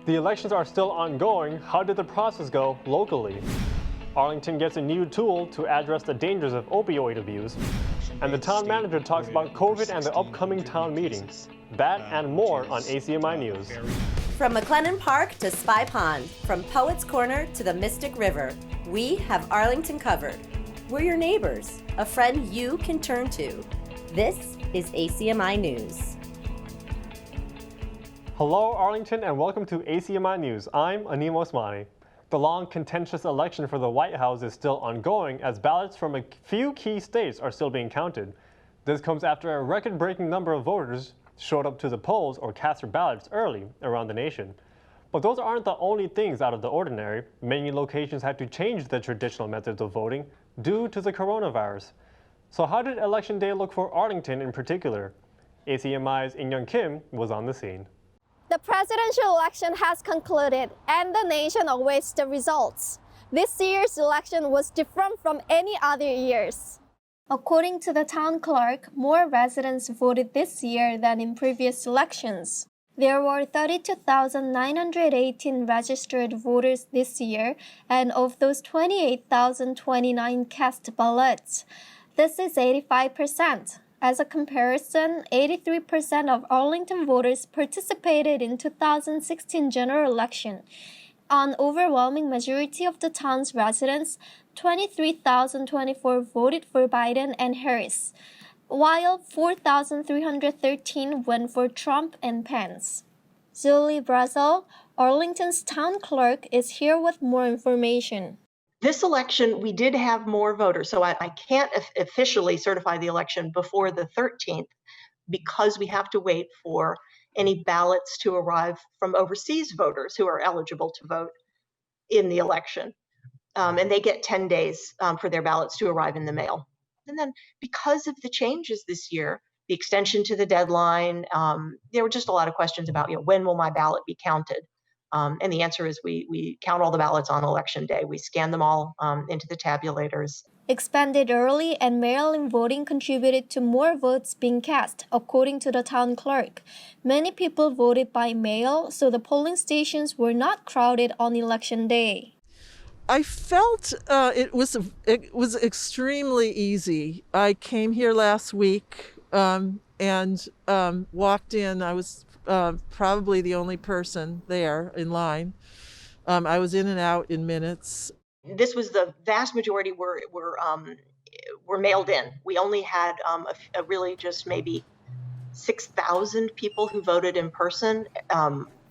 The elections are still ongoing. How did the process go locally? Arlington gets a new tool to address the dangers of opioid abuse. And the town manager talks about COVID and the upcoming town meeting. That and more on ACMi News. From McLennan Park to Spy Pond, from Poets Corner to the Mystic River, we have Arlington covered. We're your neighbors, a friend you can turn to. This is ACMi News. Hello, Arlington, and welcome to ACMi News. I'm Anim Osmani. The long, contentious election for the White House is still ongoing as ballots from a few key states are still being counted. This comes after a record-breaking number of voters showed up to the polls or cast their ballots early around the nation. But those aren't the only things out of the ordinary. Many locations had to change the traditional methods of voting due to the coronavirus. So how did Election Day look for Arlington in particular? ACMi's In-Young Kim was on the scene. The presidential election has concluded and the nation awaits the results. This year's election was different from any other years. According to the town clerk, more residents voted this year than in previous elections. There were 32,918 registered voters this year, and of those 28,029 cast ballots. This is 85%. As a comparison, 83% of Arlington voters participated in 2016 general election. An overwhelming majority of the town's residents, 23,024 voted for Biden and Harris, while 4,313 went for Trump and Pence. Julie Brazel, Arlington's town clerk, is here with more information. This election, we did have more voters, so I can't officially certify the election before the 13th because we have to wait for any ballots to arrive from overseas voters who are eligible to vote in the election. And they get 10 days for their ballots to arrive in the mail. And then because of the changes this year, the extension to the deadline, there were just a lot of questions about, when will my ballot be counted? And the answer is we count all the ballots on election day. We scan them all into the tabulators. Expanded early and mail-in voting contributed to more votes being cast, according to the town clerk. Many people voted by mail, so the polling stations were not crowded on election day. I felt it was extremely easy. I came here last week and walked in. I was probably the only person there in line. I was in and out in minutes. This was the vast majority were mailed in. We only had a really just maybe 6,000 people who voted in person.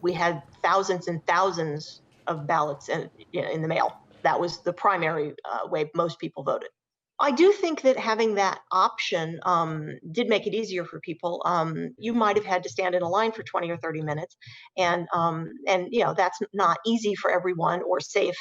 We had thousands and thousands of ballots in the mail. That was the primary way most people voted. I do think that having that option did make it easier for people. You might have had to stand in a line for 20 or 30 minutes, and that's not easy for everyone or safe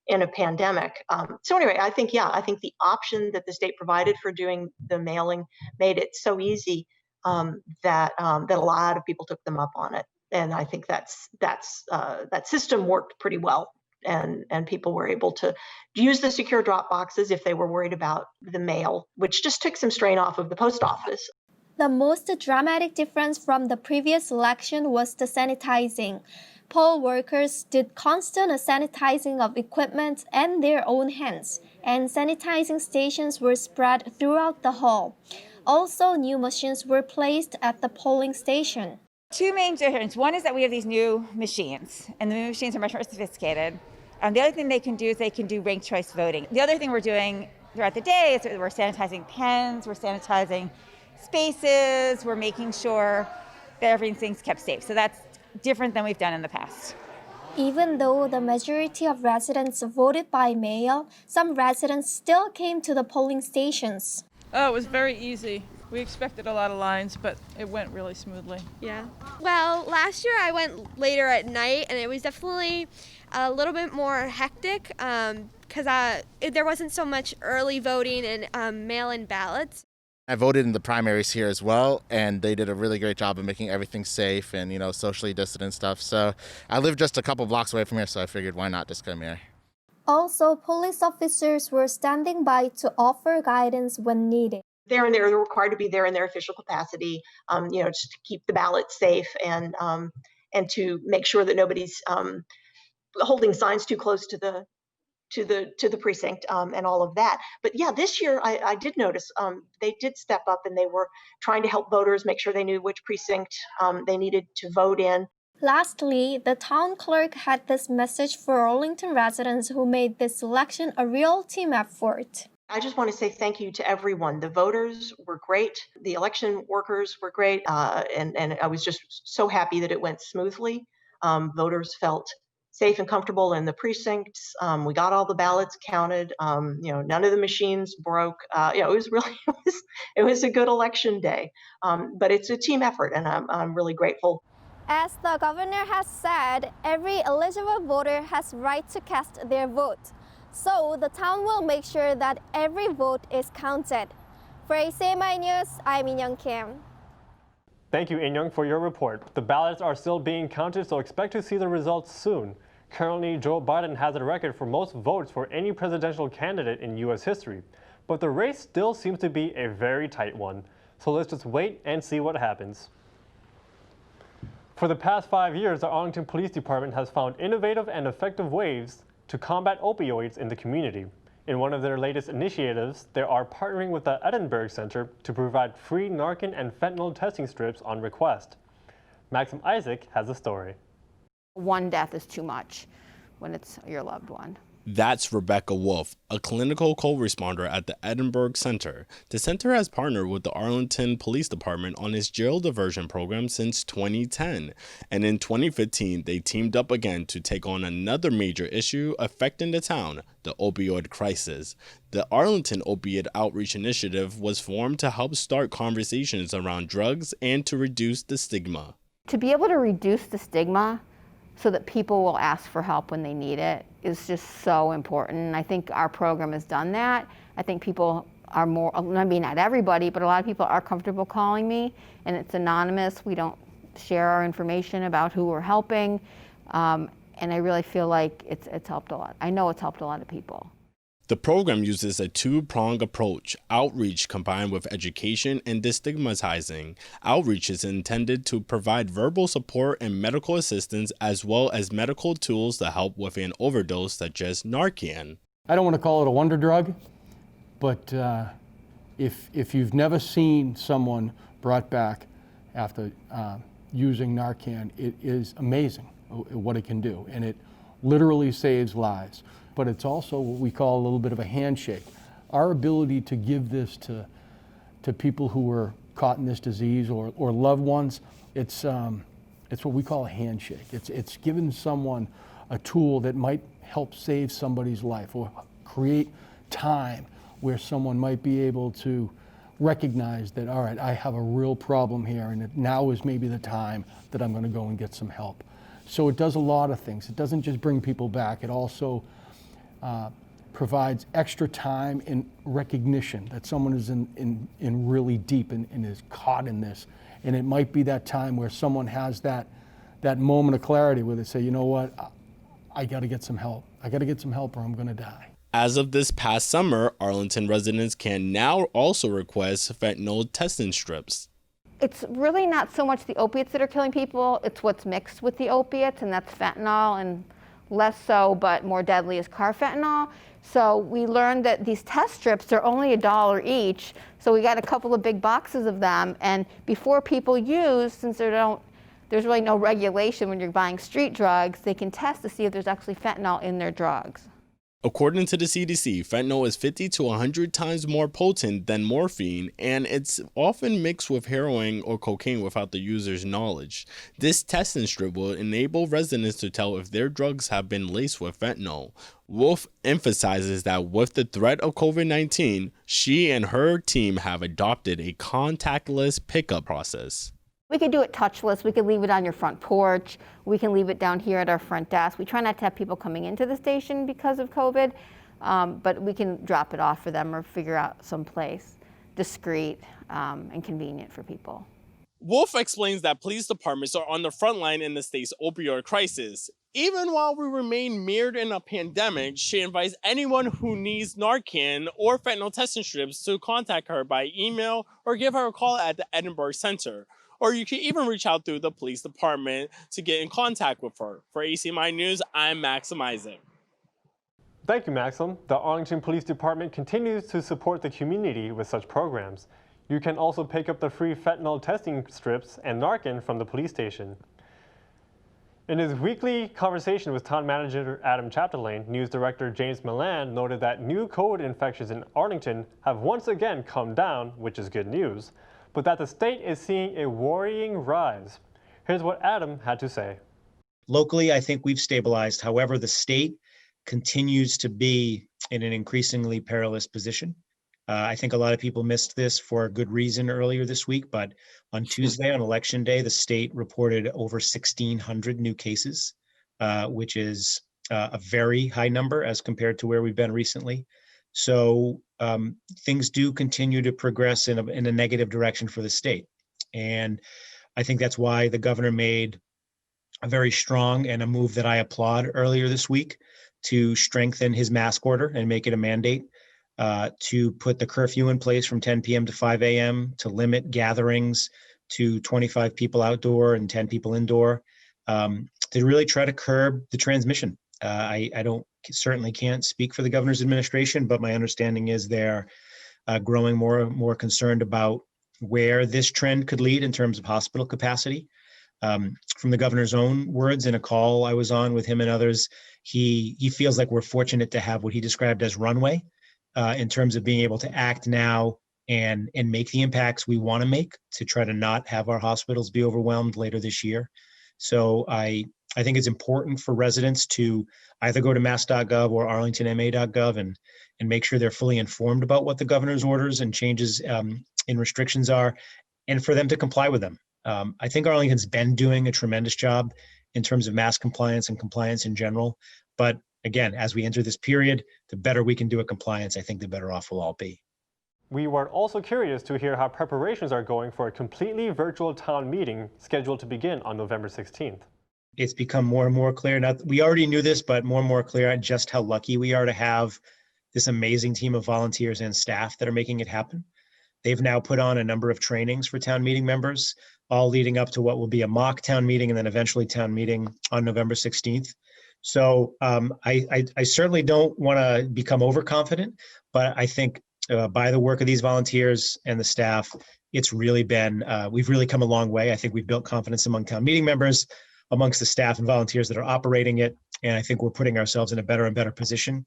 in a pandemic. So anyway, I think the option that the state provided for doing the mailing made it so easy that a lot of people took them up on it, and I think that system worked pretty well. And people were able to use the secure drop boxes if they were worried about the mail, which just took some strain off of the post office. The most dramatic difference from the previous election was the sanitizing. Poll workers did constant sanitizing of equipment and their own hands, and sanitizing stations were spread throughout the hall. Also, new machines were placed at the polling station. Two main differences. One is that we have these new machines, and the new machines are much more sophisticated. The other thing they can do is they can do ranked choice voting. The other thing we're doing throughout the day is we're sanitizing pens, we're sanitizing spaces, we're making sure that everything's kept safe. So that's different than we've done in the past. Even though the majority of residents voted by mail, some residents still came to the polling stations. Oh, it was very easy. We expected a lot of lines, but it went really smoothly. Yeah. Well, last year I went later at night, and it was definitely a little bit more hectic because there wasn't so much early voting and mail-in ballots. I voted in the primaries here as well, and they did a really great job of making everything safe and, socially distant and stuff. So I live just a couple blocks away from here, so I figured why not just come here. Also, police officers were standing by to offer guidance when needed. They're required to be there in their official capacity, just to keep the ballot safe and and to make sure that nobody's holding signs too close to the precinct, and all of that. But yeah, this year I did notice they did step up, and they were trying to help voters make sure they knew which precinct they needed to vote in. Lastly, the town clerk had this message for Arlington residents who made this election a real team effort. I just want to say thank you to everyone. The voters were great. The election workers were great. And I was just so happy that it went smoothly. Voters felt safe and comfortable in the precincts. We got all the ballots counted. None of the machines broke. It was really, it was a good election day. But it's a team effort, and I'm really grateful. As the governor has said, every eligible voter has right to cast their vote. So the town will make sure that every vote is counted. For ACMi News, I'm In-young Kim. Thank you, In-young, for your report. The ballots are still being counted, so expect to see the results soon. Currently, Joe Biden has a record for most votes for any presidential candidate in U.S. history. But the race still seems to be a very tight one. So let's just wait and see what happens. For the past 5 years, the Arlington Police Department has found innovative and effective ways to combat opioids in the community. In one of their latest initiatives, they are partnering with the Edinburgh Center to provide free Narcan and fentanyl testing strips on request. Maxim Isaac has the story. One death is too much when it's your loved one. That's Rebecca Wolf, a clinical co-responder at the Edinburgh Center. The center has partnered with the Arlington Police Department on its jail diversion program since 2010. And in 2015, they teamed up again to take on another major issue affecting the town, the opioid crisis. The Arlington Opioid Outreach Initiative was formed to help start conversations around drugs and to reduce the stigma. To be able to reduce the stigma so that people will ask for help when they need it is just so important. And I think our program has done that. I think people are more, I mean, not everybody, but a lot of people are comfortable calling me, and it's anonymous. We don't share our information about who we're helping. And I really feel like it's helped a lot. I know it's helped a lot of people. The program uses a two-pronged approach, outreach combined with education and destigmatizing. Outreach is intended to provide verbal support and medical assistance as well as medical tools to help with an overdose such as Narcan. I don't want to call it a wonder drug, but if you've never seen someone brought back after using Narcan, it is amazing what it can do, and it literally saves lives. But it's also what we call a little bit of a handshake. Our ability to give this to people who were caught in this disease or loved ones, it's what we call a handshake. It's giving someone a tool that might help save somebody's life or create time where someone might be able to recognize that, all right, I have a real problem here, and now is maybe the time that I'm going to go and get some help. So it does a lot of things. It doesn't just bring people back. It also provides extra time and recognition that someone is in really deep and is caught in this. And it might be that time where someone has that moment of clarity where they say, you know what, I got to get some help. I got to get some help or I'm going to die. As of this past summer, Arlington residents can now also request fentanyl testing strips. It's really not so much the opiates that are killing people, it's what's mixed with the opiates, and that's fentanyl, and less so, but more deadly is carfentanil. So we learned that these test strips are only $1 each. So we got a couple of big boxes of them. And before people use, since there's really no regulation when you're buying street drugs, they can test to see if there's actually fentanyl in their drugs. According to the CDC, fentanyl is 50 to 100 times more potent than morphine, and it's often mixed with heroin or cocaine without the user's knowledge. This testing strip will enable residents to tell if their drugs have been laced with fentanyl. Wolf emphasizes that with the threat of COVID-19, she and her team have adopted a contactless pickup process. We could do it touchless. We could leave it on your front porch. We can leave it down here at our front desk. We try not to have people coming into the station because of COVID, but we can drop it off for them or figure out some place discreet and convenient for people. Wolf explains that police departments are on the front line in the state's opioid crisis. Even while we remain mired in a pandemic, she invites anyone who needs Narcan or fentanyl testing strips to contact her by email or give her a call at the Edinburgh Center. or you can even reach out through the police department to get in contact with her. For ACMi News, I'm Maxim Isaac. Thank you, Maxim. The Arlington Police Department continues to support the community with such programs. You can also pick up the free fentanyl testing strips and Narcan from the police station. In his weekly conversation with town manager Adam Chapdelaine, news director James Milan noted that new COVID infections in Arlington have once again come down, which is good news, but that the state is seeing a worrying rise. Here's what Adam had to say. Locally, I think we've stabilized. However, the state continues to be in an increasingly perilous position. I think a lot of people missed this for a good reason earlier this week, but on Tuesday, on Election Day, the state reported over 1,600 new cases, which is a very high number as compared to where we've been recently. So things do continue to progress in a negative direction for the state. And I think that's why the governor made a very strong and a move that I applaud earlier this week to strengthen his mask order and make it a mandate. To put the curfew in place from 10 p.m. to 5 a.m., to limit gatherings to 25 people outdoor and 10 people indoor, to really try to curb the transmission. I certainly can't speak for the governor's administration, but my understanding is they're growing more concerned about where this trend could lead in terms of hospital capacity. From the governor's own words in a call I was on with him and others, he feels like we're fortunate to have what he described as runway. In terms of being able to act now and make the impacts we want to make to try to not have our hospitals be overwhelmed later this year. So I think it's important for residents to either go to mass.gov or arlingtonma.gov and make sure they're fully informed about what the governor's orders and changes in restrictions are, and for them to comply with them. I think Arlington's been doing a tremendous job in terms of mask compliance and compliance in general, but again, as we enter this period, the better we can do at compliance, I think the better off we'll all be. We were also curious to hear how preparations are going for a completely virtual town meeting scheduled to begin on November 16th. It's become more and more clear. Now, we already knew this, but more and more clear on just how lucky we are to have this amazing team of volunteers and staff that are making it happen. They've now put on a number of trainings for town meeting members, all leading up to what will be a mock town meeting and then eventually town meeting on November 16th. So I certainly don't want to become overconfident, but I think by the work of these volunteers and the staff, it's really been, we've really come a long way. I think we've built confidence among town meeting members, amongst the staff and volunteers that are operating it. And I think we're putting ourselves in a better and better position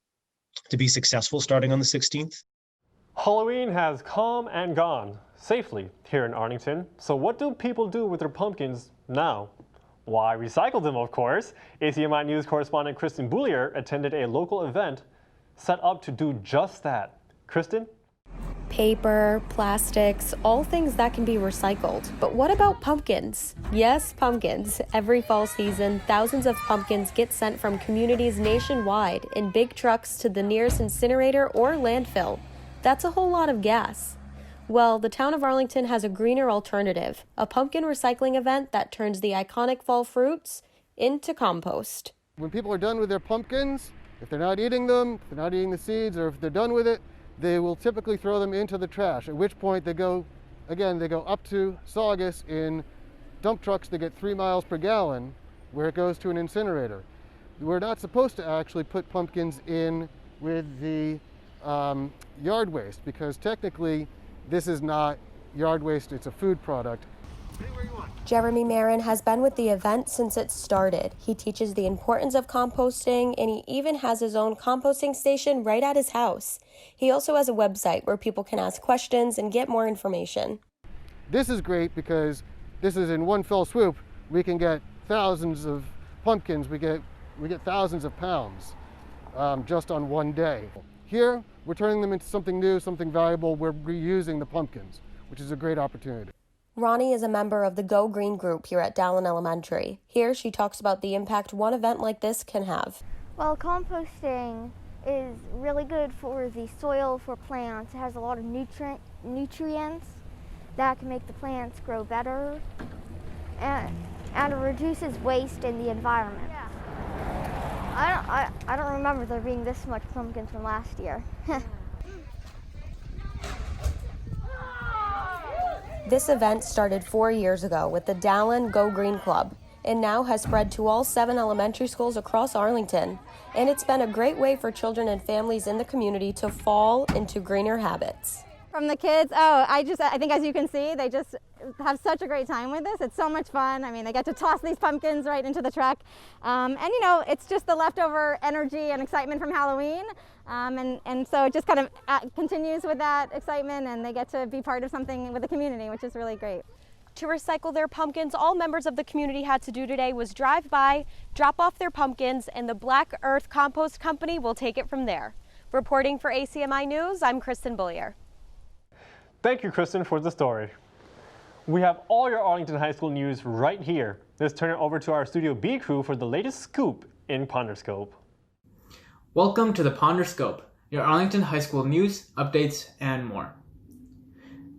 to be successful starting on the 16th. Halloween has come and gone safely here in Arlington. So what do people do with their pumpkins now? Why, recycle them, of course. ACMi News correspondent Kristen Boulier attended a local event set up to do just that. Kristen? Paper, plastics, all things that can be recycled. But what about pumpkins? Yes, pumpkins. Every fall season, thousands of pumpkins get sent from communities nationwide in big trucks to the nearest incinerator or landfill. That's a whole lot of gas. Well, the town of Arlington has a greener alternative, a pumpkin recycling event that turns the iconic fall fruits into compost. When people are done with their pumpkins, if they're not eating them, if they're not eating the seeds, or if they're done with it, they will typically throw them into the trash, at which point they go up to Saugus in dump trucks that get 3 miles per gallon, where it goes to an incinerator. We're not supposed to actually put pumpkins in with the yard waste, because technically this is not yard waste, it's a food product. Jeremy Marin has been with the event since it started. He teaches the importance of composting, and he even has his own composting station right at his house. He also has a website where people can ask questions and get more information. This is great because this is in one fell swoop. We can get thousands of pumpkins, we get thousands of pounds just on one day. Here, we're turning them into something new, something valuable. We're reusing the pumpkins, which is a great opportunity. Ronnie is a member of the Go Green group here at Dallin Elementary. Here, she talks about the impact one event like this can have. Well, composting is really good for the soil for plants. It has a lot of nutrients that can make the plants grow better, and it reduces waste in the environment. I don't remember there being this much pumpkins from last year. This event started 4 years ago with the Dallin Go Green Club and now has spread to all 7 elementary schools across Arlington. And it's been a great way for children and families in the community to fall into greener habits. From the kids, I think as you can see, they just have such a great time with this. It's so much fun. I mean, they get to toss these pumpkins right into the truck. And you know, it's just the leftover energy and excitement from Halloween. And so it just kind of continues with that excitement, and they get to be part of something with the community, which is really great. To recycle their pumpkins, all members of the community had to do today was drive by, drop off their pumpkins, and the Black Earth Compost Company will take it from there. Reporting for ACMi News, I'm Kristen Bullier. Thank you, Kristen, for the story. We have all your Arlington High School news right here. Let's turn it over to our Studio B crew for the latest scoop in Ponderscope. Welcome to the Ponderscope, your Arlington High School news, updates, and more.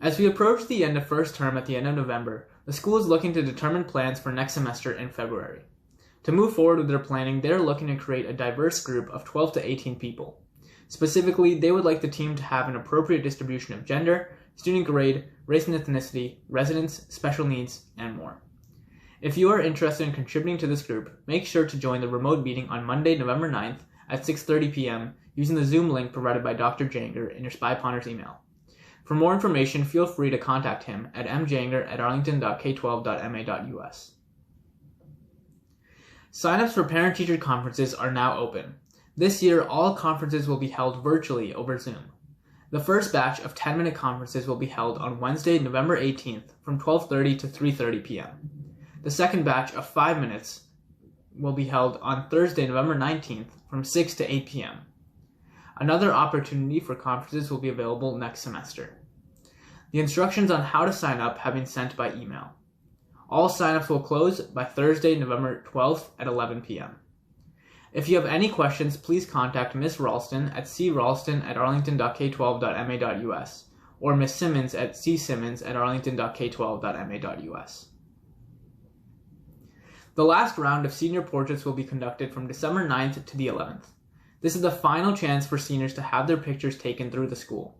As we approach the end of first term at the end of November, the school is looking to determine plans for next semester in February. To move forward with their planning, they are looking to create a diverse group of 12 to 18 people. Specifically, they would like the team to have an appropriate distribution of gender, student grade, race and ethnicity, residence, special needs, and more. If you are interested in contributing to this group, make sure to join the remote meeting on Monday, November 9th at 6:30 p.m. using the Zoom link provided by Dr. Janger in your Spy Ponders email. For more information, feel free to contact him at mjanger@arlington.k12.ma.us. Signups for parent-teacher conferences are now open. This year, all conferences will be held virtually over Zoom. The first batch of 10-minute conferences will be held on Wednesday, November 18th from 12:30 to 3:30 p.m. The second batch of 5 minutes will be held on Thursday, November 19th from 6 to 8 p.m. Another opportunity for conferences will be available next semester. The instructions on how to sign up have been sent by email. All signups will close by Thursday, November 12th at 11 p.m. If you have any questions, please contact Ms. Ralston at cralston@arlington.k12.ma.us or Ms. Simmons at csimmons@arlington.k12.ma.us. The last round of senior portraits will be conducted from December 9th to the 11th. This is the final chance for seniors to have their pictures taken through the school.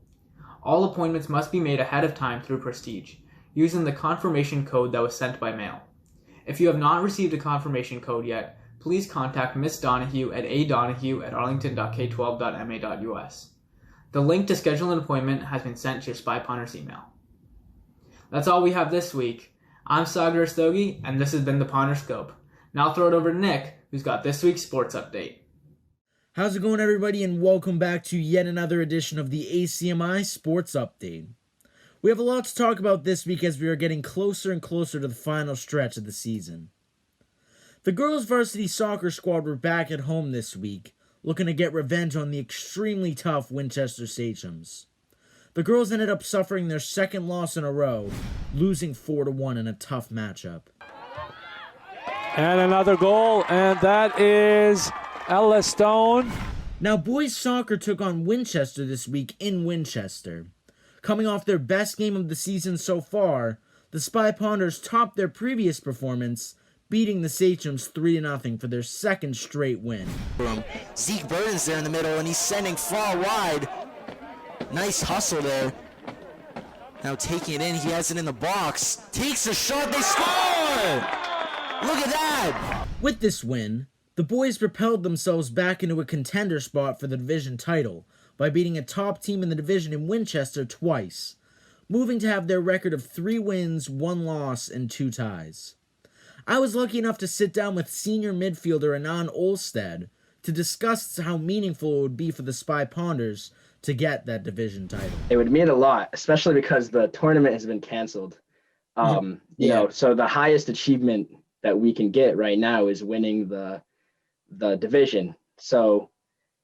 All appointments must be made ahead of time through Prestige, using the confirmation code that was sent by mail. If you have not received a confirmation code yet, please contact Ms. Donahue at adonahue@arlington.k12.ma.us. The link to schedule an appointment has been sent to your Spy Ponders email. That's all we have this week. I'm Sagar Stogie, and this has been the Ponderscope. Now I'll throw it over to Nick, who's got this week's sports update. How's it going, everybody, and welcome back to yet another edition of the ACMi Sports Update. We have a lot to talk about this week as we are getting closer and closer to the final stretch of the season. The girls' varsity soccer squad were back at home this week, looking to get revenge on the extremely tough Winchester Sachems. The girls ended up suffering their second loss in a row, losing 4-1 in a tough matchup. And another goal, and that is Ella Stone. Now, boys soccer took on Winchester this week in Winchester. Coming off their best game of the season so far, the Spy Ponders topped their previous performance, beating the Sachems 3-0 for their second straight win. Zeke Burton's there in the middle, and he's sending far wide. Nice hustle there. Now taking it in, he has it in the box. Takes a shot, they score! Look at that! With this win, the boys propelled themselves back into a contender spot for the division title by beating a top team in the division in Winchester twice, moving to have their record of 3 wins, 1 loss, and 2 ties. I was lucky enough to sit down with senior midfielder Anand Olstead to discuss how meaningful it would be for the Spy Ponders to get that division title. It would mean a lot, especially because the tournament has been canceled. You know, so the highest achievement that we can get right now is winning the division. So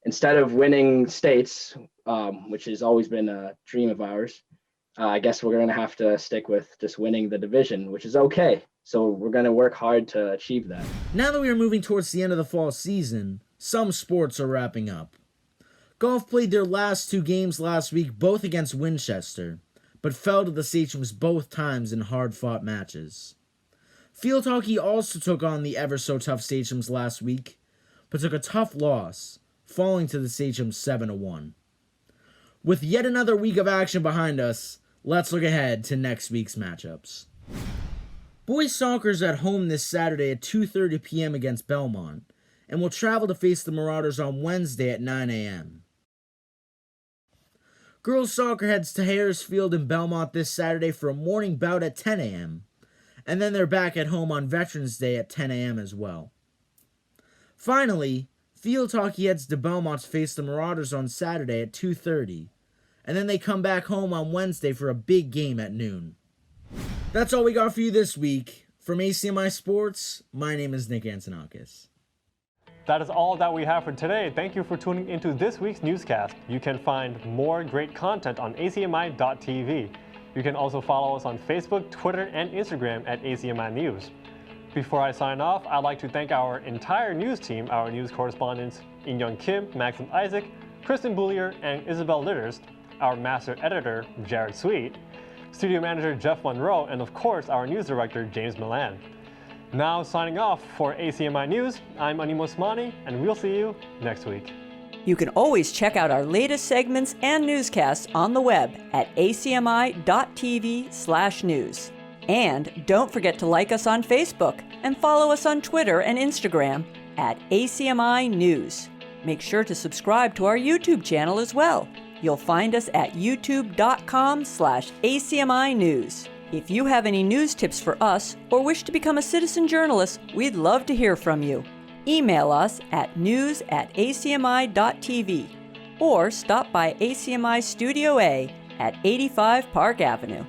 instead of winning states, which has always been a dream of ours, I guess we're going to have to stick with just winning the division, which is okay. So we're going to work hard to achieve that. Now that we are moving towards the end of the fall season, some sports are wrapping up. Golf played their last 2 games last week, both against Winchester, but fell to the Sachems both times in hard-fought matches. Field hockey also took on the ever-so-tough Sachems last week, but took a tough loss, falling to the Sachems 7-1. With yet another week of action behind us, Let's look ahead to next week's matchups. Boys soccer is at home this Saturday at 2:30 p.m. against Belmont, and will travel to face the Marauders on Wednesday at 9 a.m. Girls soccer heads to Harris Field in Belmont this Saturday for a morning bout at 10 a.m., and then they're back at home on Veterans Day at 10 a.m. as well. Finally, field hockey heads to Belmont to face the Marauders on Saturday at 2:30, and then they come back home on Wednesday for a big game at noon. That's all we got for you this week. From ACMi Sports, my name is Nick Antonakis. That is all that we have for today. Thank you for tuning into this week's newscast. You can find more great content on acmi.tv. You can also follow us on Facebook, Twitter, and Instagram at ACMi News. Before I sign off, I'd like to thank our entire news team, our news correspondents In-Young Kim, Maxim Isaac, Kristen Boulier, and Isabel Litterst, our master editor, Jared Sweet, studio manager Jeff Monroe, and of course our news director James Milan. Now signing off for ACMi News, I'm Anim Osmani, and we'll see you next week. You can always check out our latest segments and newscasts on the web at acmi.tv/news. And don't forget to like us on Facebook and follow us on Twitter and Instagram at ACMi News. Make sure to subscribe to our YouTube channel as well. You'll find us at youtube.com/ACMi News. If you have any news tips for us or wish to become a citizen journalist, we'd love to hear from you. Email us at news@acmi.tv or stop by ACMi Studio A at 85 Park Avenue.